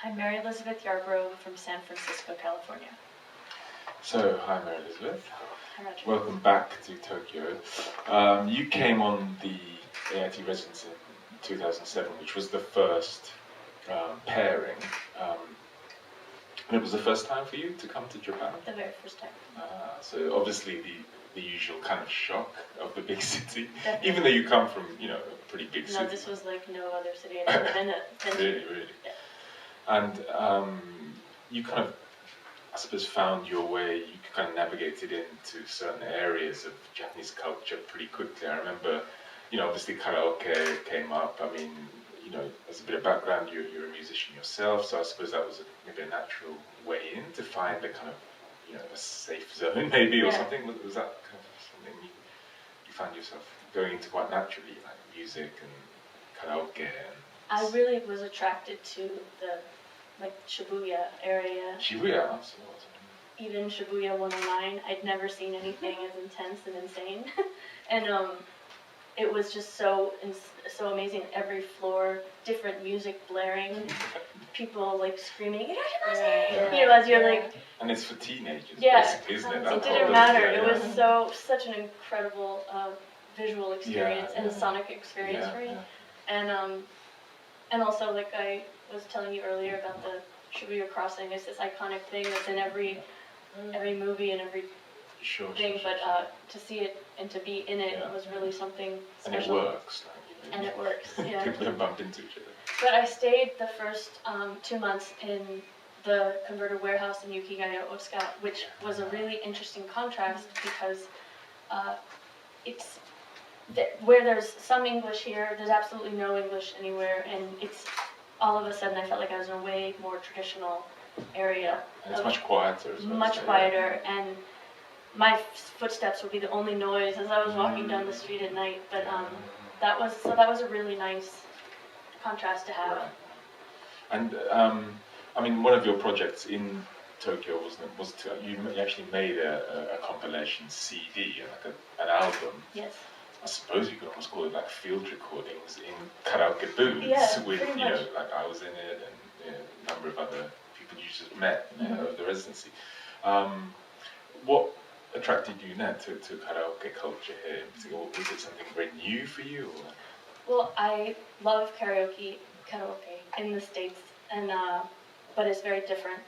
I'm Mary Elizabeth Yarborough from San Francisco, California. So, hi Mary Elizabeth. Hi Roger. Welcome back to Tokyo. You came on the AIT residence in 2007, which was the first pairing. And it was the first time for you to come to Japan? The very first time. So obviously the usual kind of shock of the big city, Definitely. Even though you come from, a pretty big city. No, this was like no other city I've ever been in. Really. Yeah. And you kind of, I suppose, found your way, you kind of navigated into certain areas of Japanese culture pretty quickly. I remember, obviously karaoke came up. I mean, as a bit of background, you're a musician yourself, so I suppose that was maybe a natural way in to find a kind of, a safe zone maybe or something. Was that kind of something you found yourself going into quite naturally, like music and karaoke? I really was attracted to the Shibuya area. Shibuya, absolutely. Even Shibuya 109, I'd never seen anything as intense and insane. And it was just so amazing. Every floor, different music blaring, people screaming, as you're And it's for teenagers, yeah, basically, isn't it? It didn't matter. It was such an incredible visual experience and sonic experience for me. And also, like I was telling you earlier about the Shibuya crossing, it's this iconic thing that's in every movie and every thing. But to see it and to be in it was really something special. And it works. And it works, yeah. People don't bump into each other. But I stayed the first 2 months in the converted warehouse in Yukigaya, Otsuka, which was a really interesting contrast because it's where there's some English here, there's absolutely no English anywhere, and it's all of a sudden I felt like I was in a way more traditional area. And it's much quieter as well. Much quieter, and my footsteps would be the only noise as I was walking down the street at night. But that was a really nice contrast to have. Right. And I mean, one of your projects in Tokyo you actually made a compilation CD, like an album. Yes. I suppose you could almost call it like field recordings in karaoke booths with, like I was in it and a number of other people you just met of the residency. What attracted you then to karaoke culture here? Was it something very new for you? Or? Well, I love karaoke in the States, and but it's very different.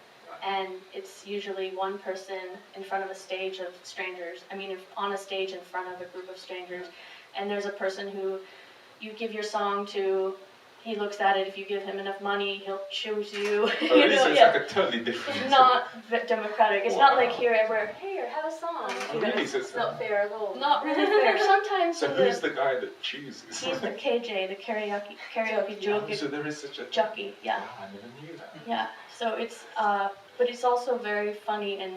And it's usually one person in front of a stage of strangers. I mean, on a stage in front of a group of strangers. And there's a person who you give your song to, he looks at it, if you give him enough money, he'll choose you. Oh, really? So it's like a totally different... It's not democratic. It's not like here where, here, have a song. Oh, really? So it's not fair at all. Not really fair. Sometimes... So who's the guy that chooses? He's the KJ, the karaoke jockey. So there is such a... Jockey, yeah. Oh, I never knew that. Yeah, so it's... but it's also very funny, and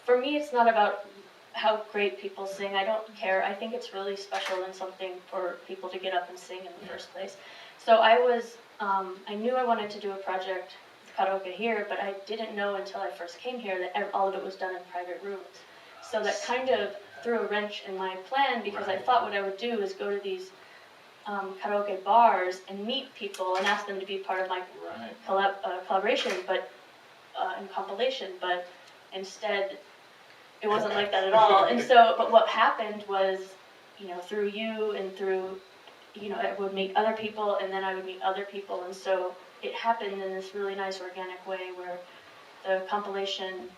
for me it's not about how great people sing. I don't care. I think it's really special and something for people to get up and sing in the first place. So I knew I wanted to do a project with karaoke here, but I didn't know until I first came here that all of it was done in private rooms. So that kind of threw a wrench in my plan, because I thought what I would do is go to these karaoke bars and meet people and ask them to be part of my collaboration, but and compilation, but instead it wasn't like that at all. And so, but what happened was, through you and through, I would meet other people, and then I would meet other people, and so it happened in this really nice organic way where the compilation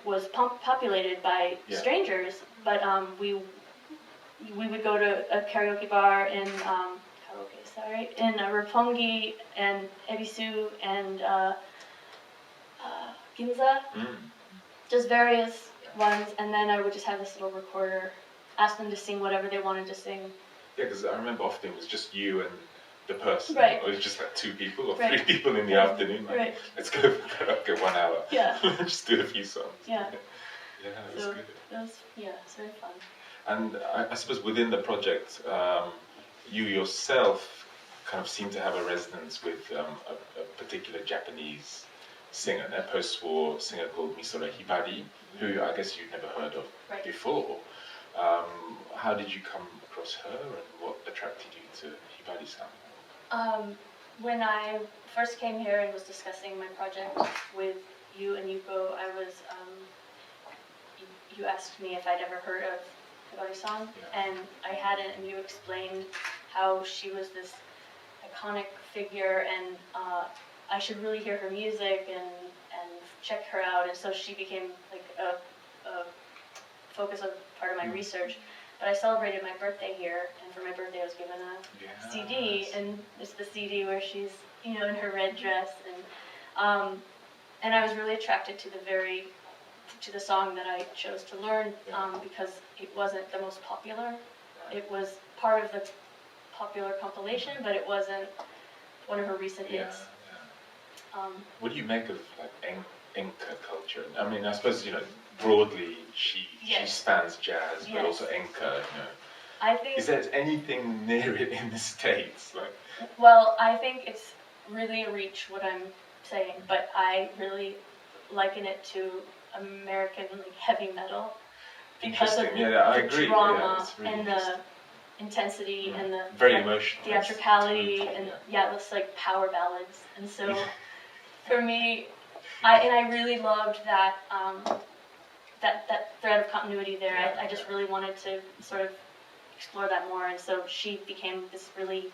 was populated by strangers, but we would go to a karaoke bar in Roppongi and Ebisu and Ginza, just various ones, and then I would just have this little recorder, ask them to sing whatever they wanted to sing. Yeah, because I remember often it was just you and the person, right. or it was just like 2 people or 3 people in the afternoon, like, let's go for karaoke 1 hour, just do a few songs. Yeah, it was good. It's very fun. And I suppose within the project, you yourself kind of seem to have a resonance with a particular Japanese singer, a post-war singer called Misora Hibari, who I guess you'd never heard of before. How did you come across her, and what attracted you to Hibari-san? When I first came here and was discussing my project with you and Yuko, I was, you asked me if I'd ever heard of Hibari-san, and I hadn't, and you explained how she was this iconic figure, and I should really hear her music and check her out, and so she became like a focus of part of my research. But I celebrated my birthday here, and for my birthday I was given a CD, and it's the CD where she's, you know, in her red dress, and I was really attracted to the song that I chose to learn, because it wasn't the most popular. It was part of the popular compilation, but it wasn't one of her recent hits. What do you make of like enka culture? I mean, I suppose, you know, broadly she stands jazz, but also enka, you know. I think, is there anything near it in the States? Like, well, I think it's really a reach what I'm saying, but I really liken it to American like heavy metal because of the drama and the intensity and the very emotional theatricality and it's like power ballads. And so for me, I really loved that that thread of continuity there. I just really wanted to sort of explore that more, and so she became this really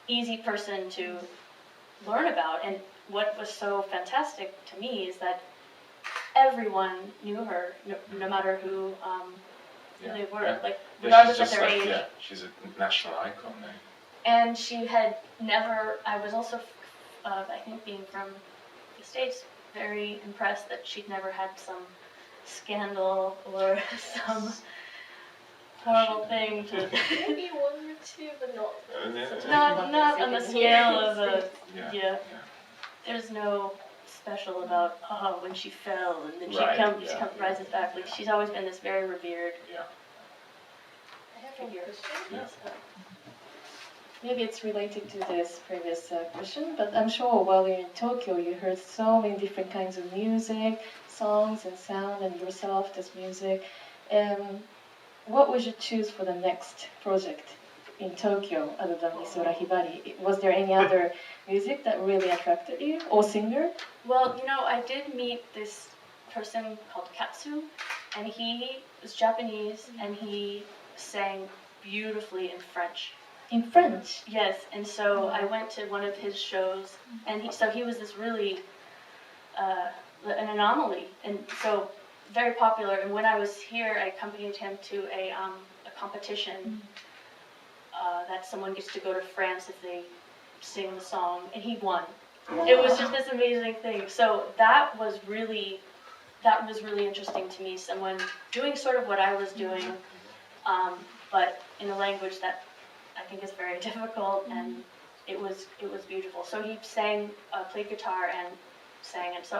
easy person to learn about. And what was so fantastic to me is that everyone knew her, no matter who they were, like regardless of their age. Yeah, she's a national icon now. And she had never. I was also, I think, being from the States, very impressed that she'd never had some scandal or some horrible thing to. Maybe one or two, but not on the scale of a. There's no special about when she fell and then she rises back. Like she's always been this very revered. I have one question. Yes. Maybe it's related to this previous question, but I'm sure while you're in Tokyo, you heard so many different kinds of music, songs and sound, and yourself, this music. What would you choose for the next project in Tokyo other than Misora Hibari? Was there any other music that really attracted you, or singer? Well, you know, I did meet this person called Katsu, and he was Japanese, and he sang beautifully in French. In French? Yes, and so I went to one of his shows, and he was this really an anomaly, and so very popular. And when I was here, I accompanied him to a competition that someone gets to go to France if they sing the song, and he won. It was just this amazing thing. So that was really interesting to me. Someone doing sort of what I was doing, but in a language that I think is very difficult, and it was beautiful. So he sang, played guitar and sang, and so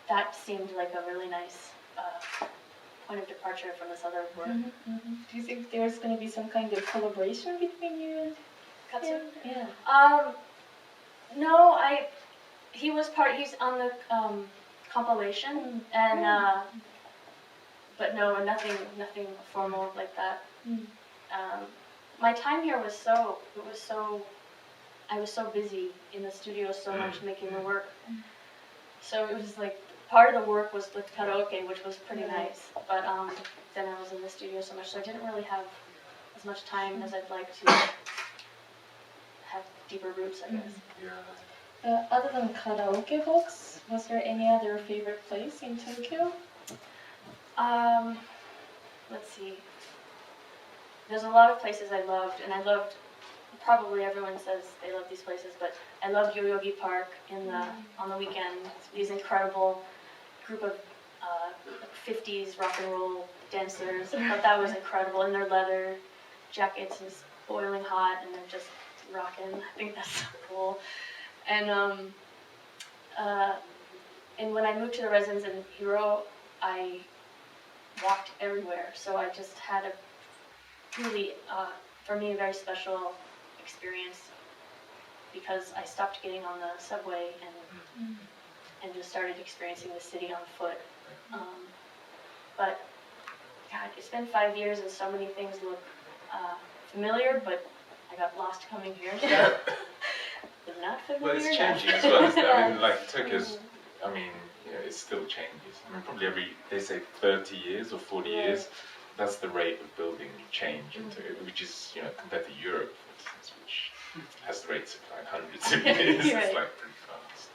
that seemed like a really nice point of departure from this other work. Do you think there's going to be some kind of collaboration between you and Katsu? Yeah. No, he's on the compilation, and but no, nothing formal like that. My time here was I was so busy in the studio so much making the work. So it was like part of the work was the karaoke, which was pretty nice. But then I was in the studio so much, so I didn't really have as much time as I'd like to have deeper roots, I guess. Other than karaoke box, was there any other favorite place in Tokyo? Let's see. There's a lot of places I loved, and I loved, probably everyone says they love these places, but I loved Yoyogi Park on the weekend. These incredible group of 50s rock and roll dancers. I thought that was incredible, in their leather jackets and it's boiling hot, and they're just rocking. I think that's so cool. And when I moved to the residence in Hiro, I walked everywhere, so I just had a really, for me, a very special experience because I stopped getting on the subway and just started experiencing the city on foot. But God, it's been 5 years and so many things look familiar, but I got lost coming here, so I'm not familiar. Well, it's changing as well, isn't it? I mean, like Tokyo's, I mean, it still changes. I mean, probably they say 30 years or 40 years, that's the rate of building change into it, which is, compared to Europe, for instance, which has the rates of like hundreds of years, it's like pretty fast.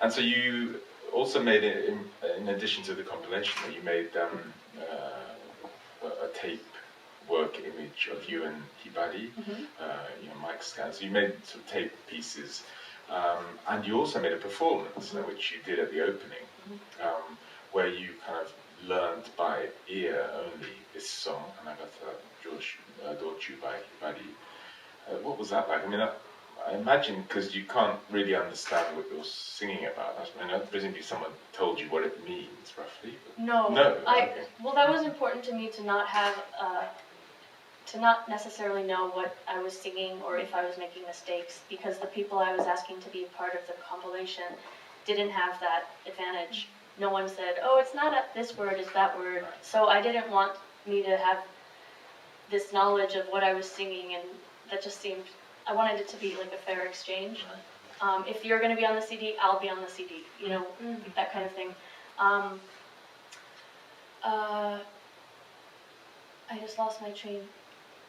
And so you also made it, in addition to the compilation, you made a tape work image of you and Hibari, mic scans. So you made sort of tape pieces, and you also made a performance, which you did at the opening, where you kind of learned by ear only this song, Anagata Dochu by Hibari. What was that like? I mean, I imagine because you can't really understand what you're singing about. I mean, presumably someone told you what it means, roughly. No. Okay. Well, that was important to me to not have, to not necessarily know what I was singing or if I was making mistakes, because the people I was asking to be a part of the compilation didn't have that advantage. No one said, oh, it's not this word, it's that word. So I didn't want me to have this knowledge of what I was singing, and that just seemed, I wanted it to be like a fair exchange. If you're going to be on the CD, I'll be on the CD, that kind of thing. I just lost my train.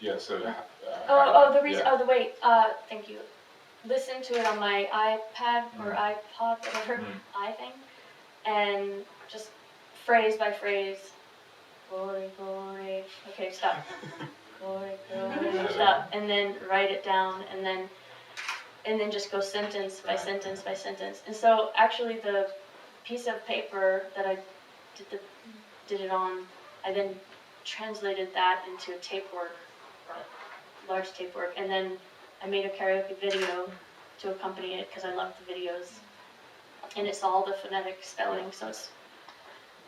Yeah, so... the reason, thank you. Listen to it on my iPad or iPod, whatever, iThing, and just phrase by phrase, okay, stop. Stop, and then write it down, and then just go sentence by sentence by sentence. And so actually the piece of paper that I did it on, I then translated that into a tape work, large tape work, and then I made a karaoke video to accompany it because I love the videos, and it's all the phonetic spelling, so it's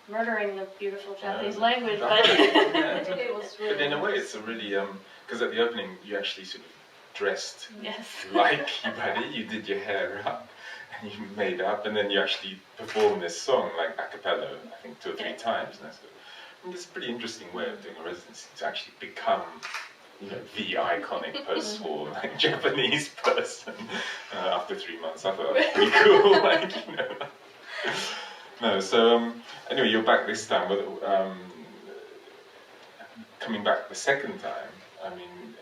murdering the beautiful Japanese language, but It was really but in a way it's a really, because at the opening you actually sort of dressed yes. like Hibari, you did your hair up and you made up, and then you actually performed this song like a cappella, I think 2 or 3 times. And it's a pretty interesting way of doing a residency, to actually become the iconic post-war Japanese person after 3 months. I thought that was pretty cool. No, so anyway, you're back this time. Coming back the second time, I mean,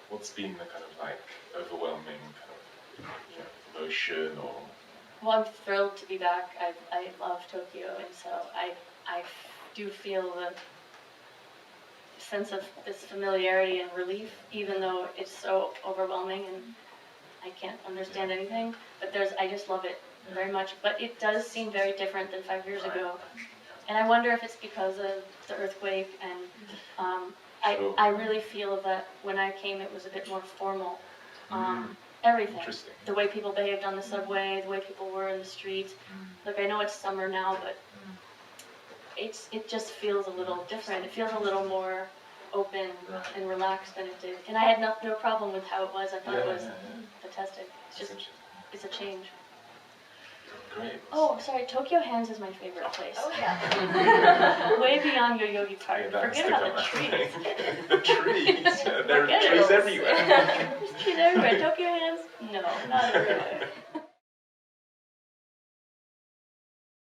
what's been the kind of like overwhelming kind of emotion or? Well, I'm thrilled to be back. I love Tokyo, and so I do feel the sense of this familiarity and relief, even though it's so overwhelming and I can't understand anything. But I just love it very much. But it does seem very different than 5 years ago, and I wonder if it's because of the earthquake. And I really feel that when I came, it was a bit more formal. Everything. The way people behaved on the subway, the way people were in the streets. Look, I know it's summer now, but it just feels a little different. It feels a little more open and relaxed than it did. And I had no problem with how it was. I thought it was fantastic. It's a change. Great. Oh, sorry, Tokyo Hands is my favorite place. Oh yeah. Way beyond Yoyogi Park. Yeah, Forget about the trees. The trees. There are trees everywhere. There's trees everywhere. Tokyo Hands? No, not everywhere.